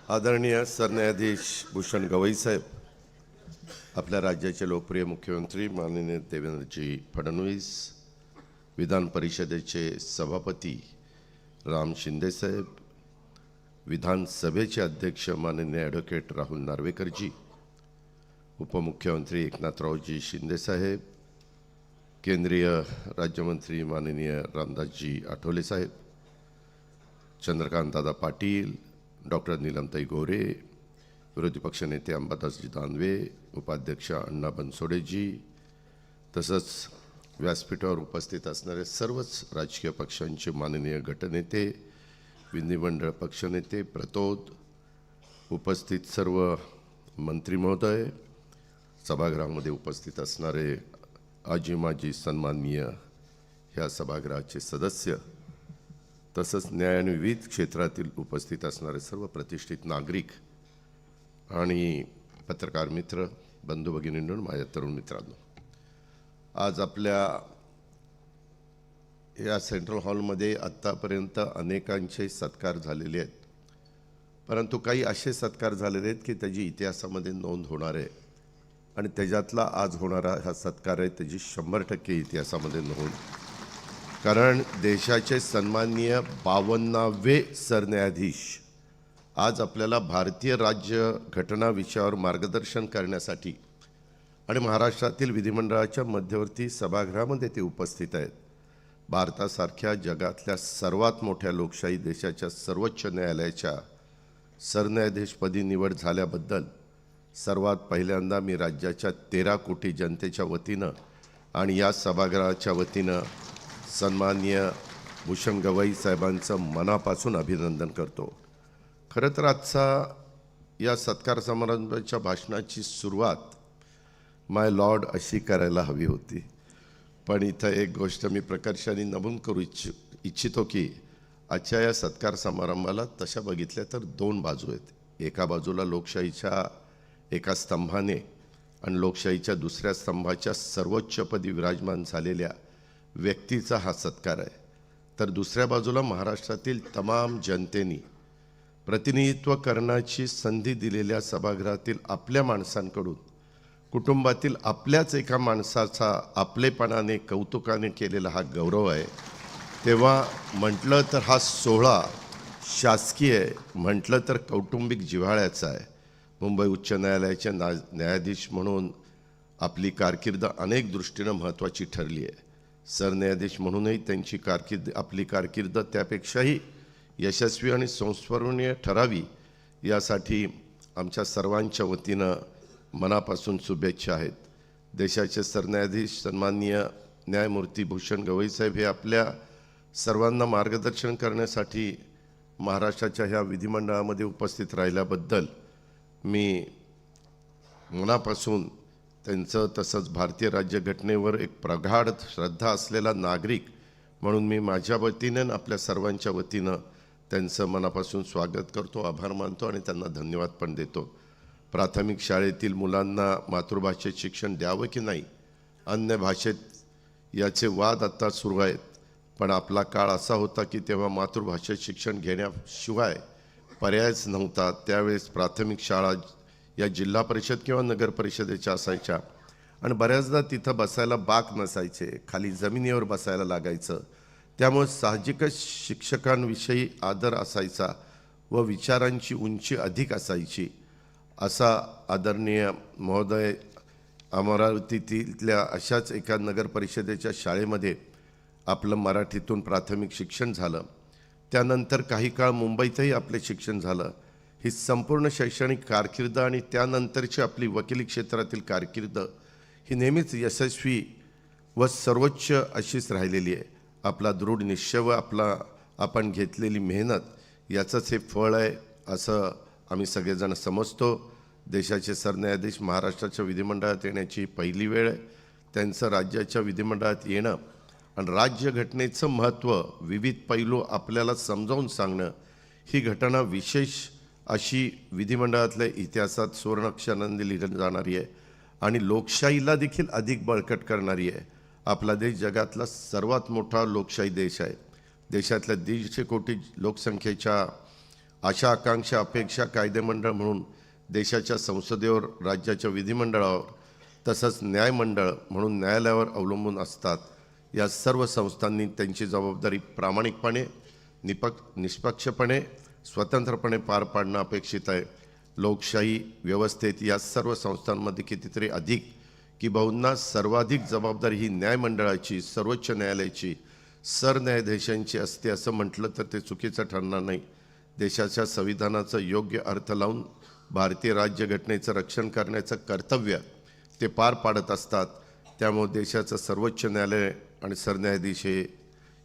आदरणीय सरन्यायाधीश भूषण गवई साहेब, आपल्या राज्याचे लोकप्रिय मुख्यमंत्री माननीय देवेंद्रजी फडणवीस, विधान परिषदेचे सभापती राम शिंदे साहेब, विधानसभेचे अध्यक्ष माननीय ॲडव्होकेट राहुल नार्वेकरजी, उपमुख्यमंत्री एकनाथरावजी शिंदे साहेब, केंद्रीय राज्यमंत्री माननीय रामदासजी आठवले साहेब, चंद्रकांत दादा पाटील, डॉक्टर नीलमताई गोरे, विरोधी पक्षनेते अंबादासजी दानवे, उपाध्यक्ष अण्णा बनसोडेजी, तसंच व्यासपीठावर उपस्थित असणारे सर्वच राजकीय पक्षांचे माननीय गटनेते, विधिमंडळ पक्षनेते, प्रतोद, उपस्थित सर्व मंत्री महोदय, सभागृहामध्ये उपस्थित असणारे आजी माजी सन्माननीय ह्या सभागृहाचे सदस्य, तसंच न्याय आणि विविध क्षेत्रातील उपस्थित असणारे सर्व प्रतिष्ठित नागरिक आणि पत्रकार मित्र, बंधू भगिनींनो, माझ्या तरुण मित्रांनो, आज आपल्या या सेंट्रल हॉलमध्ये आत्तापर्यंत अनेकांचे सत्कार झालेले आहेत, परंतु काही असे सत्कार झालेले आहेत की त्याची इतिहासामध्ये नोंद होणार आहे आणि त्याच्यातला आज होणारा हा सत्कार आहे त्याची 100% इतिहासामध्ये नोंद, कारण देशाचे सन्माननीय 52वे सरन्यायाधीश आज आपल्याला भारतीय राज्य घटना विषयावर मार्गदर्शन करण्यासाठी आणि महाराष्ट्रातील विधिमंडळाच्या मध्यवर्ती सभागृहामध्ये ते उपस्थित आहेत. भारतासारख्या जगातल्या सर्वात मोठ्या लोकशाही देशाच्या सर्वोच्च न्यायालयाच्या सरन्यायाधीशपदी निवड झाल्याबद्दल सर्वात पहिल्यांदा मी राज्याच्या 13 कोटी जनतेच्या वतीनं आणि या सभागृहाच्या वतीनं सन्माननीय भूषण गवई साहेबांचं मनापासून अभिनंदन करतो. खरं तर आजचा या सत्कार समारंभाच्या भाषणाची सुरुवात माय लॉर्ड अशी करायला हवी होती, पण इथं एक गोष्ट मी प्रकर्षाने नमूद करू इच्छितो की आजच्या या सत्कार समारंभाला तशा बघितल्या तर 2 बाजू आहेत. एका बाजूला लोकशाहीच्या एका स्तंभाने आणि लोकशाहीच्या दुसऱ्या स्तंभाच्या सर्वोच्चपदी विराजमान झालेल्या व्यक्तीचा हा सत्कार आहे, तर दुसऱ्या बाजूला महाराष्ट्रातील तमाम जनतेने प्रतिनिधित्व करण्याची संधी दिलेल्या सभागृहातील आपल्या माणसांकडून कुटुंबातील आपल्याच एका माणसाचा आपलेपणाने कौतुकाने केलेला हा गौरव आहे. तेव्हा म्हटलं तर हा सोहळा शासकीय आहे, म्हटलं तर कौटुंबिक जिव्हाळ्याचा आहे. मुंबई उच्च न्यायालयाचे न्यायाधीश म्हणून आपली कारकीर्द अनेक दृष्टीनं महत्त्वाची ठरली आहे. सरन्यायाधीश म्हणूनही त्यांची आपली कारकीर्द त्यापेक्षाही यशस्वी आणि संस्मरणीय ठरावी यासाठी आमच्या सर्वांच्या वतीनं मनापासून शुभेच्छा आहेत. देशाचे सरन्यायाधीश सन्माननीय न्यायमूर्ती भूषण गवई साहेब हे आपल्या सर्वांना मार्गदर्शन करण्यासाठी महाराष्ट्राच्या ह्या विधिमंडळामध्ये उपस्थित राहिल्याबद्दल मी मनापासून त्यांचं, तसंच भारतीय राज्यघटनेवर एक प्रगाढ श्रद्धा असलेला नागरिक म्हणून मी माझ्या वतीनं आपल्या सर्वांच्या वतीनं त्यांचं मनापासून स्वागत करतो, आभार मानतो आणि त्यांना धन्यवाद पण देतो. प्राथमिक शाळेतील मुलांना मातृभाषेत शिक्षण द्यावं की नाही, अन्य भाषेत याचे वाद आता सुरू आहेत, पण आपला काळ असा होता की तेव्हा मातृभाषेत शिक्षण घेण्याशिवाय पर्यायच नव्हता. त्यावेळेस प्राथमिक शाळा या जिल्हा परिषद किंवा नगर परिषदेच्या असायच्या आणि बऱ्याचदा तिथं बसायला बाक नसायचे, खाली जमिनीवर बसायला लागायचं. त्यामुळे साहजिकच शिक्षकांविषयी आदर असायचा व विचारांची उंची अधिक असायची. असा आदरणीय महोदय अमरावतीतल्या अशाच एका नगर परिषदेच्या शाळेमध्ये आपलं मराठीतून प्राथमिक शिक्षण झालं. त्यानंतर काही काळ मुंबईतही आपले शिक्षण झालं. ही संपूर्ण शैक्षणिक कारकीर्द आणि त्यानंतरची आपली वकिली क्षेत्रातील कारकीर्द ही नेहमीच यशस्वी व सर्वोच्च अशीच राहिलेली आहे. आपला दृढ निश्चय व आपण घेतलेली मेहनत याचंच हे फळ आहे असं आम्ही सगळेजण समजतो. देशाचे सरन्यायाधीश महाराष्ट्राच्या विधिमंडळात येण्याची पहिली वेळ आहे. त्यांचं राज्याच्या विधिमंडळात येणं आणि राज्यघटनेचं महत्त्व, विविध पैलू आपल्याला समजावून सांगणं ही घटना विशेष अशी विधिमंडळातल्या इतिहासात सुवर्णाक्षरांनी लिहिली जाणारी आहे आणि लोकशाहीला देखील अधिक बळकट करणारी आहे. आपला देश जगातला सर्वात मोठा लोकशाही देश आहे. देशातल्या 150 कोटी लोकसंख्येच्या आशा आकांक्षा अपेक्षा कायदेमंडळ म्हणून देशाच्या संसदेवर, राज्याच्या विधिमंडळावर तसंच न्यायमंडळ म्हणून न्यायालयावर अवलंबून असतात. या सर्व संस्थांनी त्यांची जबाबदारी प्रामाणिकपणे, निष्पक्षपणे, स्वतंत्रपणे पार पाडणं अपेक्षित आहे. लोकशाही व्यवस्थेत या सर्व संस्थांमध्ये कितीतरी अधिक की बहुना सर्वाधिक जबाबदारी ही न्यायमंडळाची, सर्वोच्च न्यायालयाची, सरन्यायाधीशांची असते असं म्हटलं तर ते चुकीचं ठरणार नाही. देशाच्या संविधानाचा योग्य अर्थ लावून भारतीय राज्यघटनेचं रक्षण करण्याचं कर्तव्य ते पार पाडत असतात. त्यामुळे देशाचं सर्वोच्च न्यायालय आणि सरन्यायाधीश हे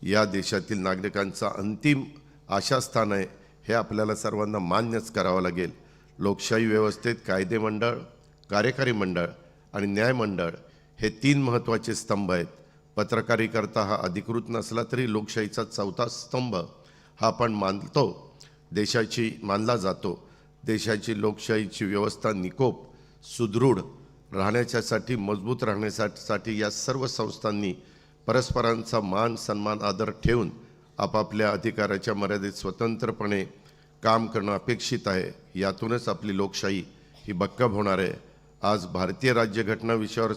या देशातील नागरिकांचा अंतिम आशास्थान आहे, हे आपल्याला सर्वांना मान्यच करावं लागेल. लोकशाही व्यवस्थेत कायदेमंडळ, कार्यकारी मंडळ आणि न्यायमंडळ हे 3 महत्त्वाचे स्तंभ आहेत. पत्रकारिता हा अधिकृत नसला तरी लोकशाहीचा 4था स्तंभ हा आपण मानला जातो. देशाची लोकशाहीची व्यवस्था निकोप, सुदृढ राहण्यासाठी, मजबूत राहण्यासाठी या सर्व संस्थांनी परस्परांचा मान, सन्मान, आदर ठेवून आपापल्या अधिकाराच्या मर्यादेत स्वतंत्रपणे काम करणं अपेक्षित आहे. यातूनच आपली लोकशाही ही बक्कम होणार आहे. आज भारतीय राज्यघटना विषयावर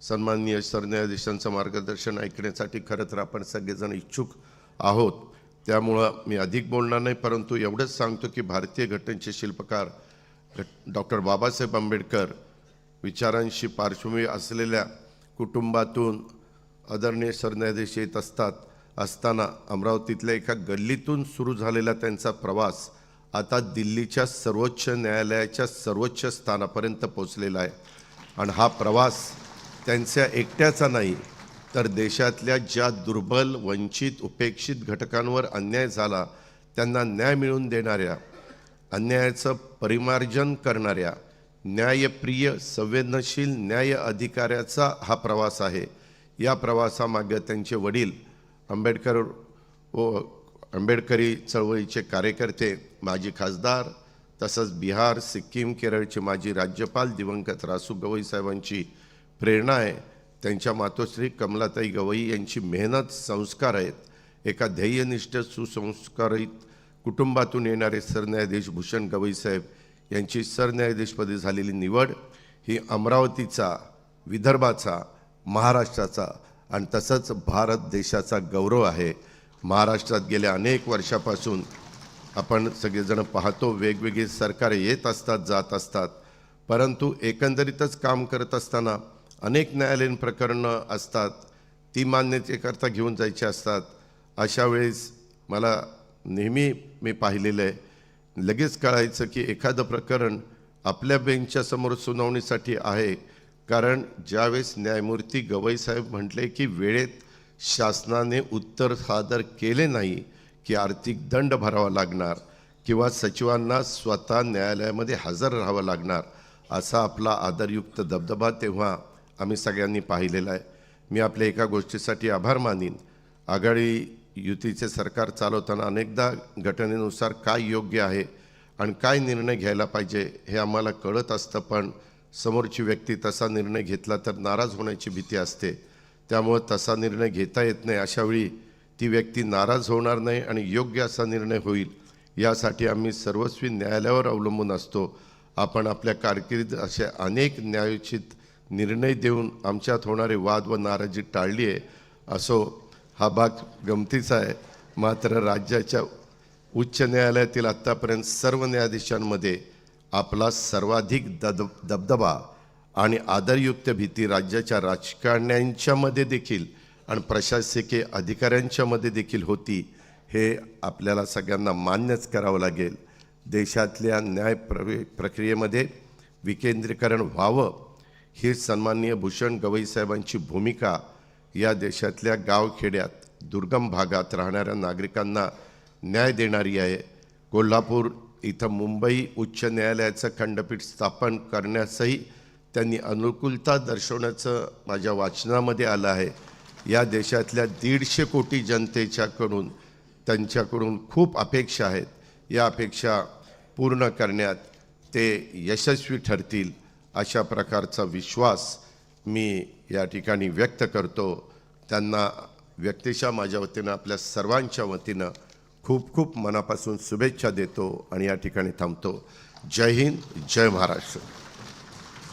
सन्माननीय सरन्यायाधीशांचं मार्गदर्शन ऐकण्यासाठी खरं तर आपण सगळेजण इच्छुक आहोत. त्यामुळं मी अधिक बोलणार नाही, परंतु एवढंच सांगतो की भारतीय घटनेचे शिल्पकार डॉक्टर बाबासाहेब आंबेडकर विचारांशी पार्श्वभूमी असलेल्या कुटुंबातून आदरणीय सरन्यायाधीश येत असताना अमरावतीतल्या एका गल्लीतून सुरू झालेला त्यांचा प्रवास आता दिल्लीच्या सर्वोच्च न्यायालयाच्या सर्वोच्च स्थानापर्यंत पोहोचलेला आहे. आणि हा प्रवास त्यांच्या एकट्याचा नाही, तर देशातल्या ज्या दुर्बल, वंचित, उपेक्षित घटकांवर अन्याय झाला त्यांना न्याय मिळवून देणाऱ्या, अन्यायाचं परिमार्जन करणाऱ्या, न्यायप्रिय, संवेदनशील न्याय अधिकाऱ्याचा हा प्रवास आहे. या प्रवासामागे त्यांचे वडील आंबेडकरी चळवळीचे कार्यकर्ते, माजी खासदार, तसंच बिहार, सिक्कीम, केरळचे माजी राज्यपाल दिवंगत रासू गवई साहेबांची प्रेरणा आहे. त्यांच्या मातोश्री कमलाताई गवई यांची मेहनत, संस्कार आहेत. एका ध्येयनिष्ठ, सुसंस्कारित कुटुंबातून येणारे सरन्यायाधीश भूषण गवई साहेब यांची सरन्यायाधीशपदी झालेली निवड ही अमरावतीचा, विदर्भाचा, महाराष्ट्राचा आणि तसंच भारत देशाचा गौरव आहे. महाराष्ट्रात गेल्या अनेक वर्षापासून आपण सगळेजण पाहतो, वेगवेगळी सरकारे येत असतात, जात असतात, परंतु एकंदरीतच काम करत असताना अनेक न्यायालयीन प्रकरणं असतात, ती मान्यतेकरता घेऊन जायची असतात. अशा वेळेस मला नेहमी मी पाहिलेलं आहे, लगेच कळायचं की एखादं प्रकरण आपल्या बेंचच्या समोर सुनावणीसाठी आहे. कारण ज्यावेळेस न्यायमूर्ती गवई साहेब म्हटले की वेळेत शासनाने उत्तर सादर केले नाही की आर्थिक दंड भरावा लागणार किंवा सचिवांना स्वतः न्यायालयामध्ये हजर राहावं लागणार, असा आपला आदरयुक्त दबदबा तेव्हा आम्ही सगळ्यांनी पाहिलेला आहे. मी आपल्या एका गोष्टीसाठी आभार मानीन. आघाडी युतीचे सरकार चालवताना अनेकदा घटनेनुसार काय योग्य आहे आणि काय निर्णय घ्यायला पाहिजे हे आम्हाला कळत असतं, पण समोरची व्यक्ती तसा निर्णय घेतला तर नाराज होण्याची भीती असते. त्यामुळे तसा निर्णय घेता येत नाही. अशावेळी ती व्यक्ती नाराज होणार नाही आणि योग्य असा निर्णय होईल यासाठी आम्ही सर्वस्वी न्यायालयावर अवलंबून असतो. आपण आपल्या कारकिर्दीत असे अनेक न्यायोचित निर्णय देऊन आमच्यात होणारे वाद व नाराजी टाळली आहे. असो, हा भाग गमतीचा आहे. मात्र राज्याच्या उच्च न्यायालयातील आत्तापर्यंत सर्व न्यायाधीशांमध्ये आपला सर्वाधिक दबदबा आणि आदरयुक्त भीती राज्याच्या राजकारण्यांच्यामध्ये देखील आणि प्रशासकीय अधिकाऱ्यांच्यामध्ये देखील होती, हे आपल्याला सगळ्यांना मान्यच करावं लागेल. देशातल्या न्याय प्रक्रियेमध्ये विकेंद्रीकरण व्हावं ही सन्माननीय भूषण गवई साहेबांची भूमिका या देशातल्या गावखेड्यात, दुर्गम भागात राहणाऱ्या नागरिकांना न्याय देणारी आहे. कोल्हापूर इथं मुंबई उच्च न्यायालयाचं खंडपीठ स्थापन करण्यासही त्यांनी अनुकूलता दर्शवण्याचं माझ्या वाचनामध्ये आलं आहे. या देशातल्या 150 कोटी जनतेच्याकडून त्यांच्याकडून खूप अपेक्षा आहेत. या अपेक्षा पूर्ण करण्यात ते यशस्वी ठरतील अशा प्रकारचा विश्वास मी या ठिकाणी व्यक्त करतो. त्यांना व्यक्तिशः माझ्या वतीनं, आपल्या सर्वांच्या वतीनं खूप खूप मनापासून शुभेच्छा देतो आणि या ठिकाणी थांबतो. जय हिंद, जय महाराष्ट्र.